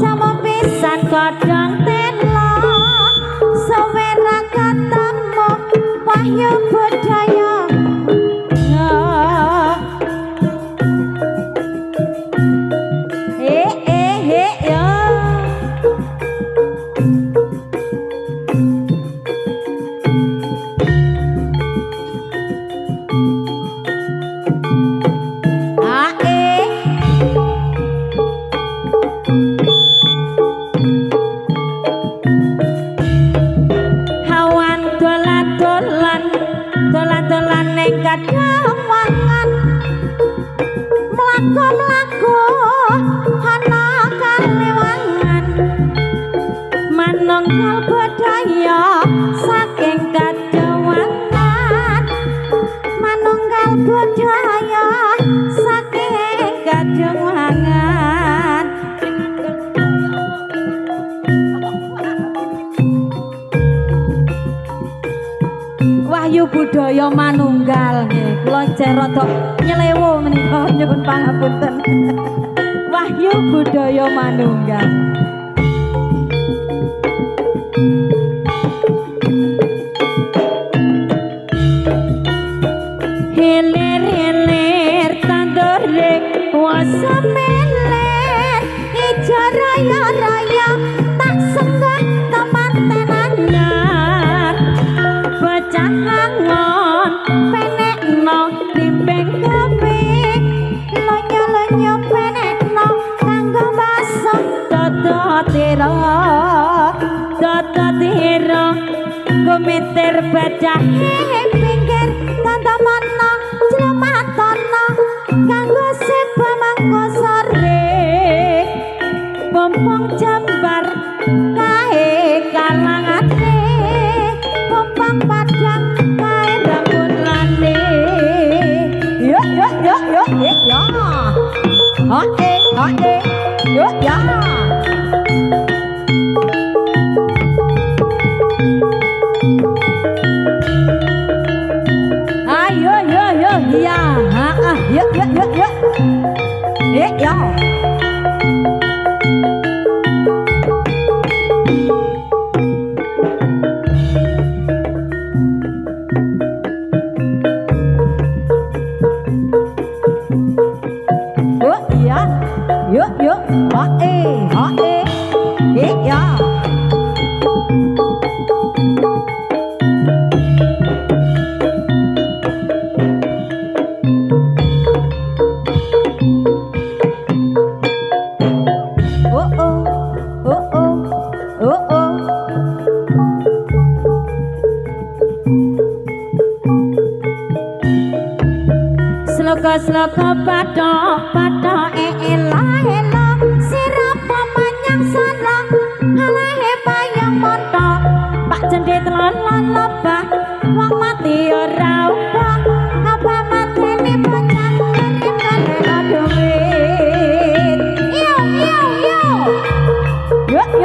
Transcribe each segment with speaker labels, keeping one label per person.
Speaker 1: jamu pisan kodhong tela sewera ketemu wahyu budaya Wahyu budaya manunggal nggih kula jek rada nyelewo menika nyuwun pangapunten Wahyu budaya manunggal hilir tandur wasa meler ijo raya tak senggah temanten anyar bocah ngangon penekno timbeng kepik lonyo-lonyo penekno kanggo baso dodotira gumitir bacahe pinggir kantamana jlematono kanggo seba mangko sore pompong jambar kae kalangane pompong padang kae rambulane yo oke yo ya ya Sloka patok ela sirapa manyang sana halahe bayang montok pak cendhet lolon lebah wong mati ora ubah apa matene bocah kene aduwit yo ya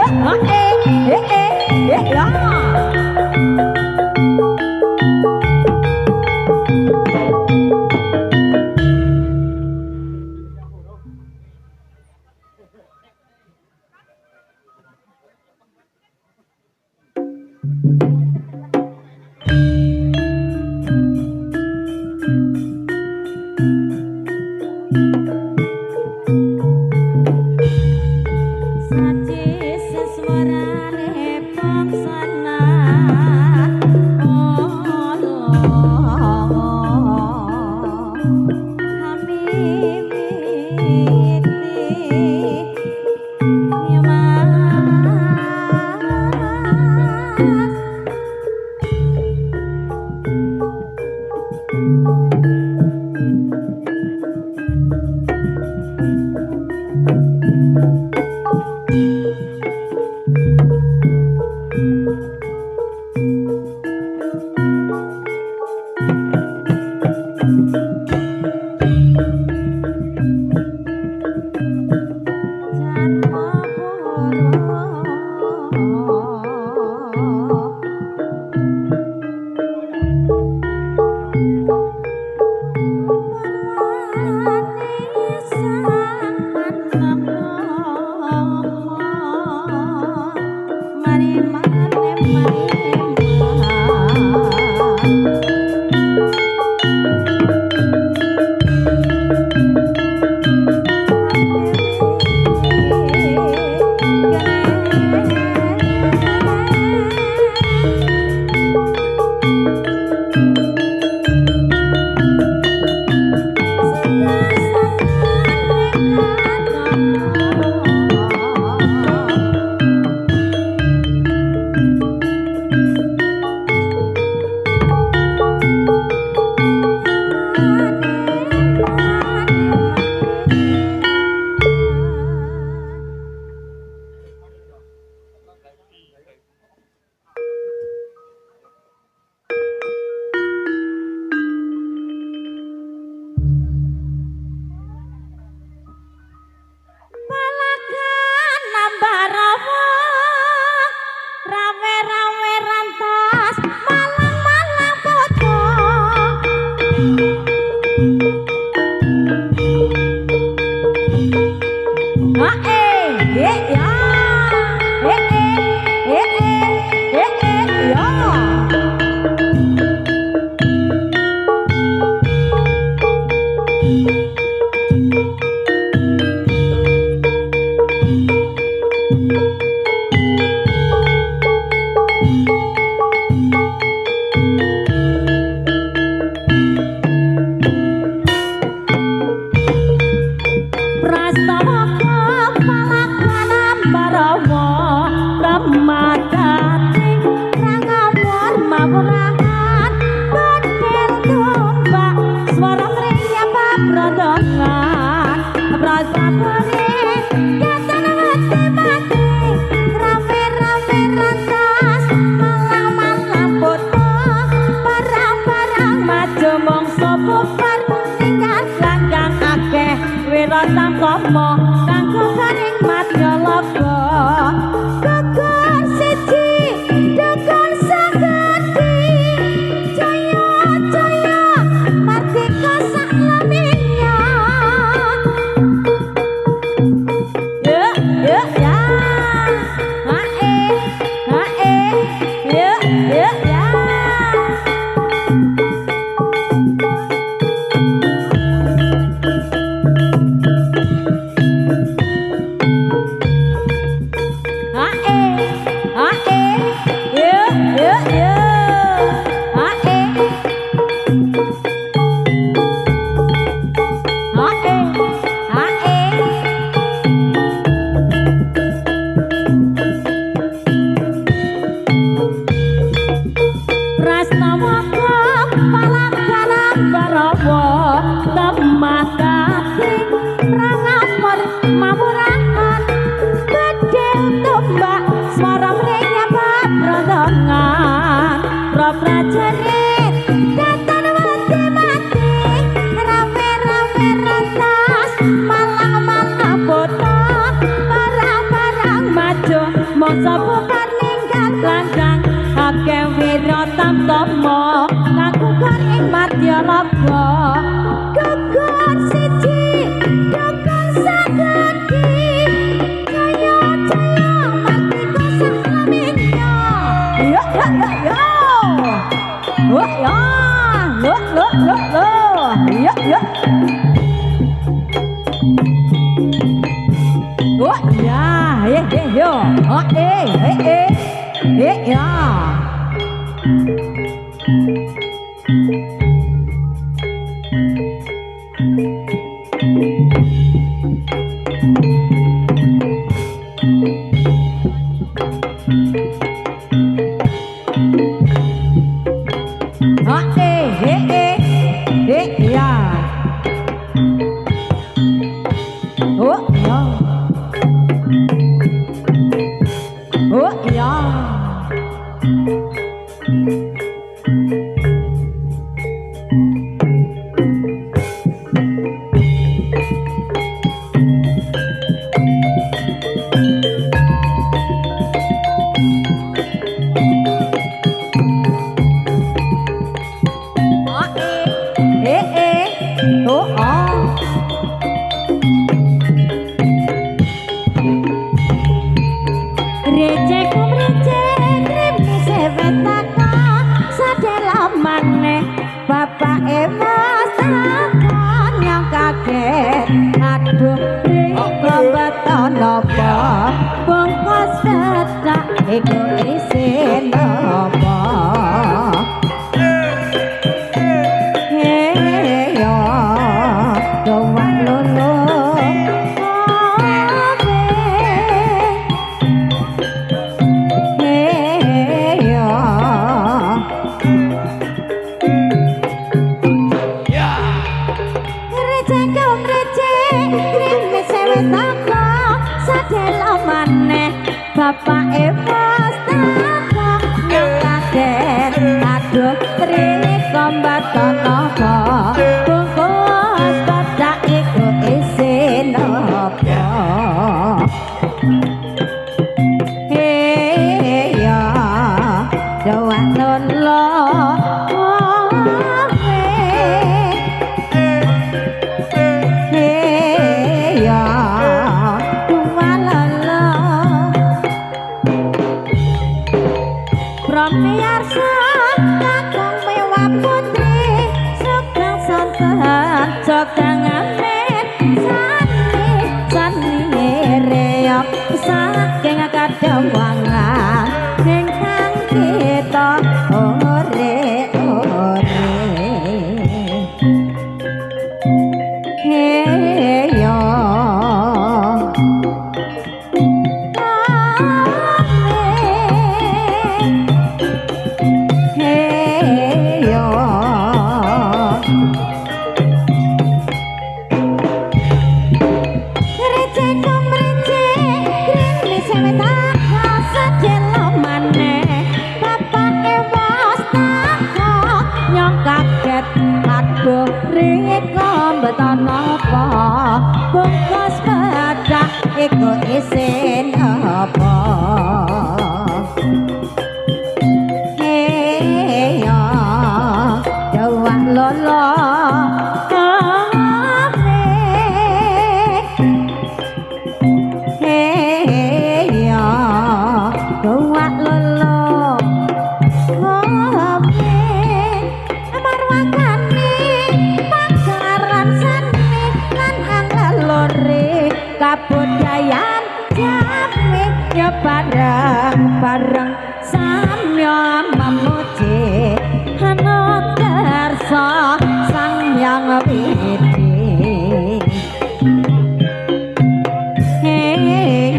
Speaker 1: kabudayan jami ya bareng-bareng samya memuji ana kersa sang yang widi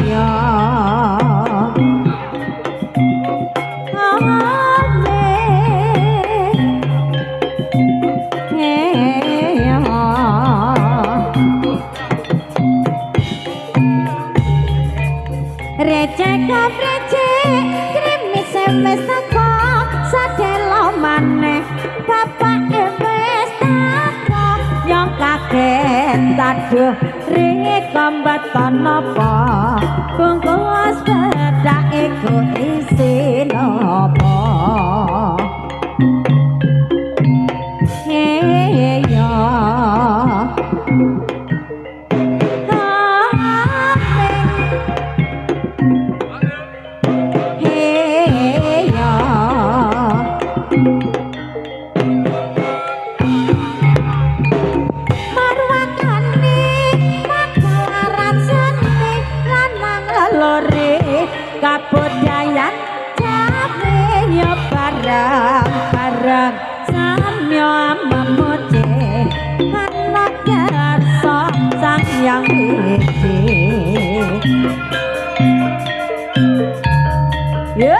Speaker 1: ya recek krimis wis teko sadelo maneh bapak wis teko nyong kaget aduh rika mbaton napa bungkus bedak iku isi napa ya kabudayan jami ya bareng-bareng samya memuji anak kersa sang yang widi ya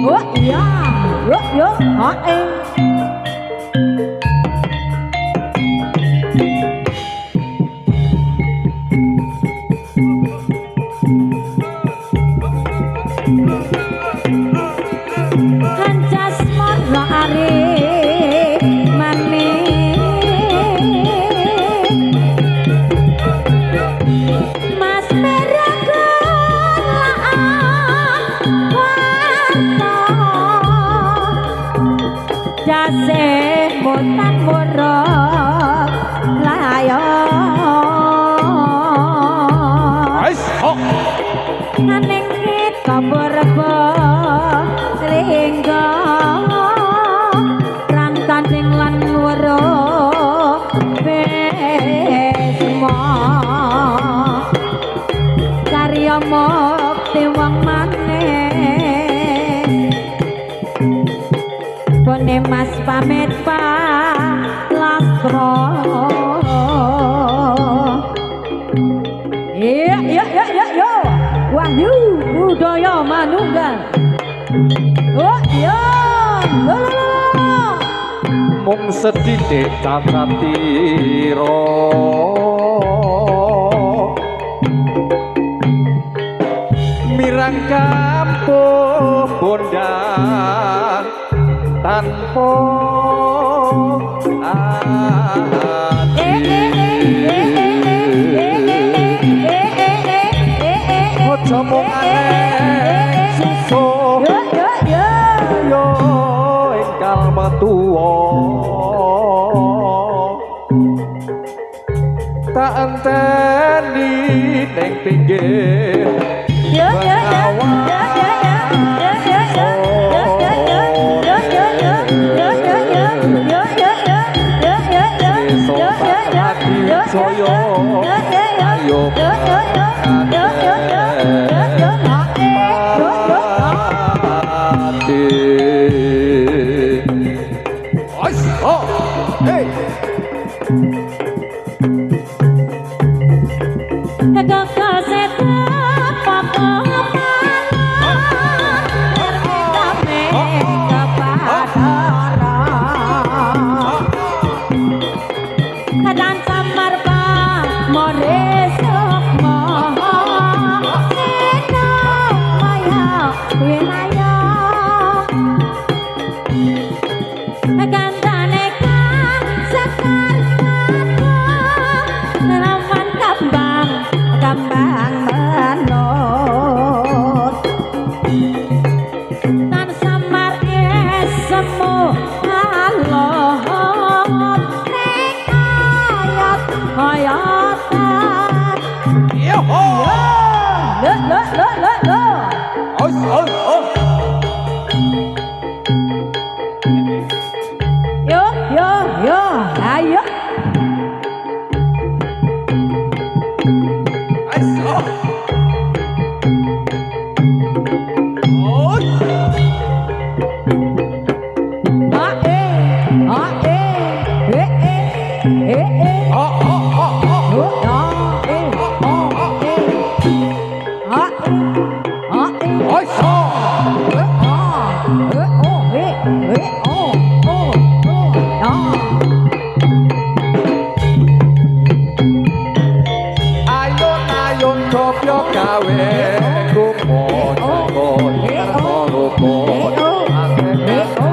Speaker 1: oh ya Kancas marga are maning Mas meraga warta jase mutan murah layo Naning kita berbah lingga rantanding lan waro besma karya mukti wong maneh bone mas pamit lastra iya Wahyu budaya manunggal oh iya
Speaker 2: mung sedidik cacatira mirang kampuh bondang tanpa ojo mung aneh susuh yo engkal metuwa tak enteni ning pinggir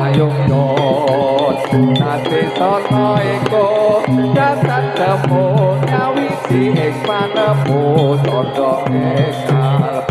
Speaker 2: ayung yot nate sono eko dasar temu nyawisi ing panemu tondo ekal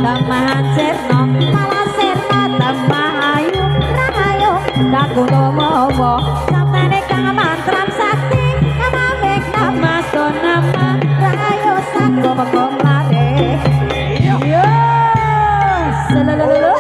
Speaker 1: Tamahan sirno malah sirno tambah ayu rahayu daku lomo sampai kang mantram sakti kamabek nama sonama rahayu sakgo bagom lare yo salalala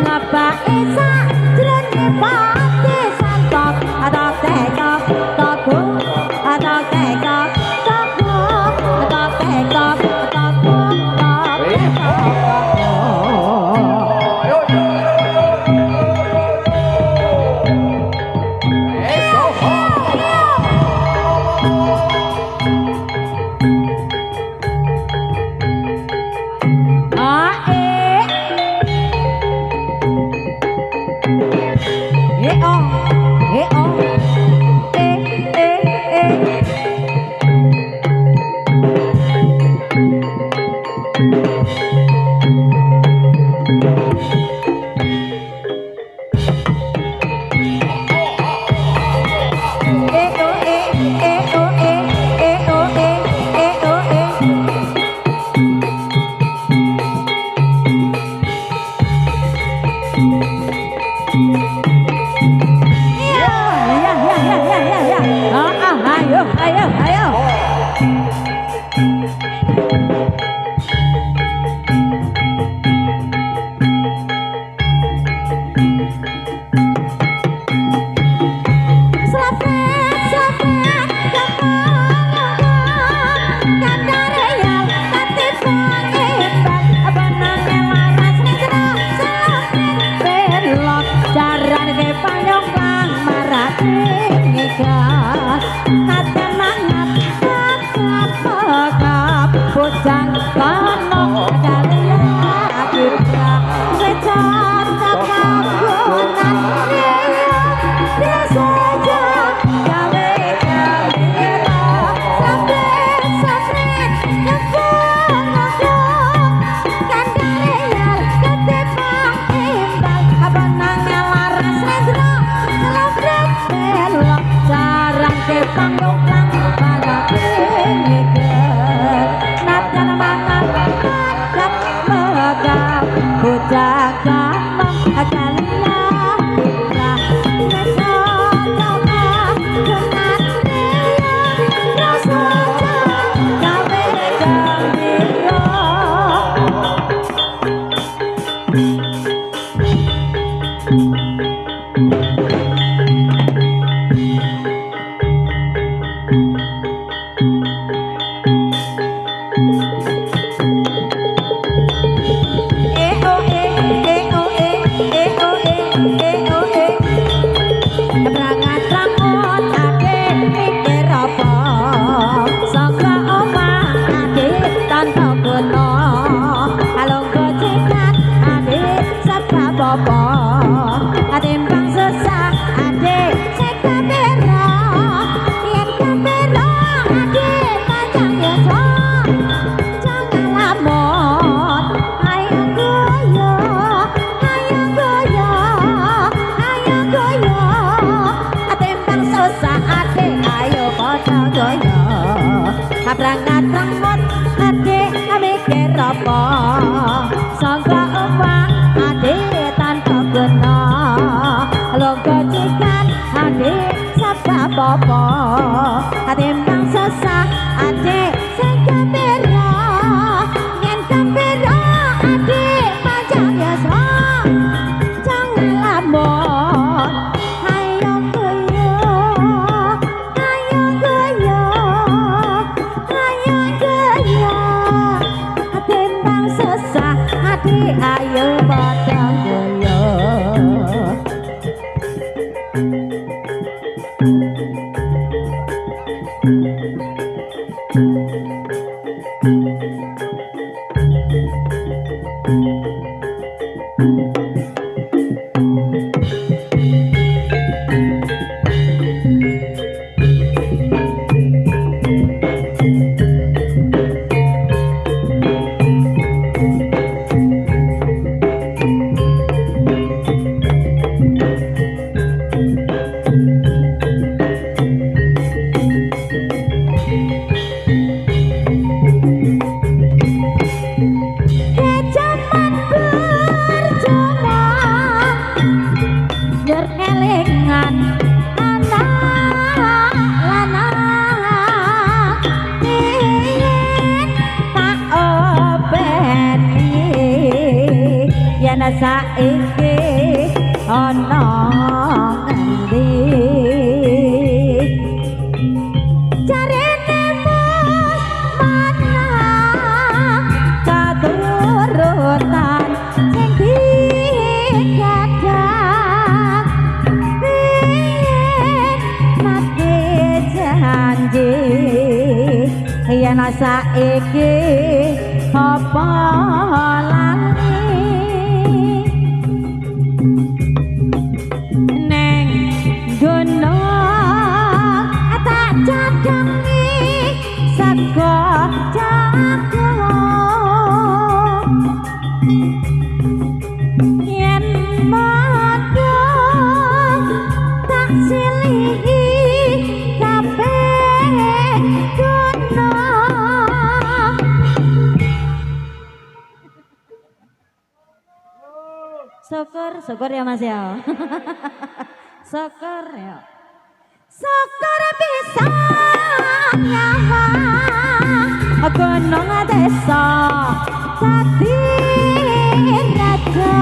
Speaker 1: Ngapa najan mangat kakak bujang kono dalia kita sejan kekagunan dia saja gawe gembira sampai sasret ngepung kandarial ketepang timbal abanang laras rendro ngelabrak belok jarang kepang yuklang pada pinggir najan mangan kakak megap bujang kono dalia kita Timbang susah adik seka bero yen kebero adik panjang yasa jangan lamot ayo goyo ayo goyo ayo goyo timbang susah adik ayo padha goyo abrangat rambut adik mikir apa sangka uang adik tanpa guna logo cikan adik sapa popo timbang susah adik sing kebero yen kebero adik panjang yasa jangan lamon ayo goyo ayo goyo ayo goyo timbang susah adik ayo padha goyo saiki ana ngendi jarene mus mana katurutan sing digadhang mati janji yen saiki apa syukur ya Mas ya. Syukur ya. Syukur bisa nyawa gunung desa dadi raja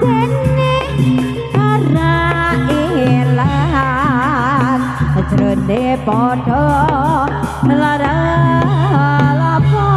Speaker 1: dene ora ilang jroning padha lara lapo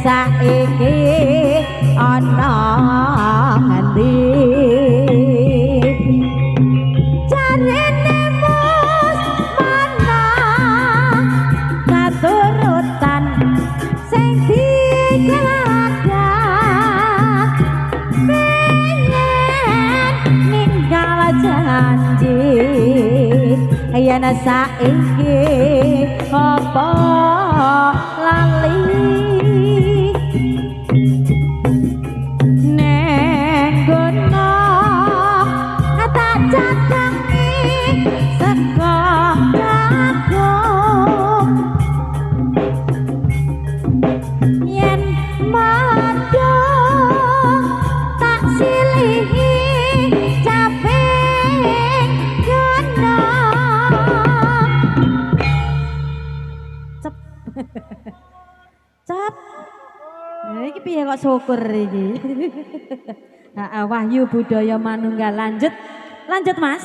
Speaker 1: saiki ana ngendi jarene mus manang katurutan sing digadah pengen ninggal janji yen saiki apa lali neng gono tak cadangi sego jagung yen madung tak silihi caping gono cep cep iki piye kok syukur iki Wahyu budaya manunggal lanjut Mas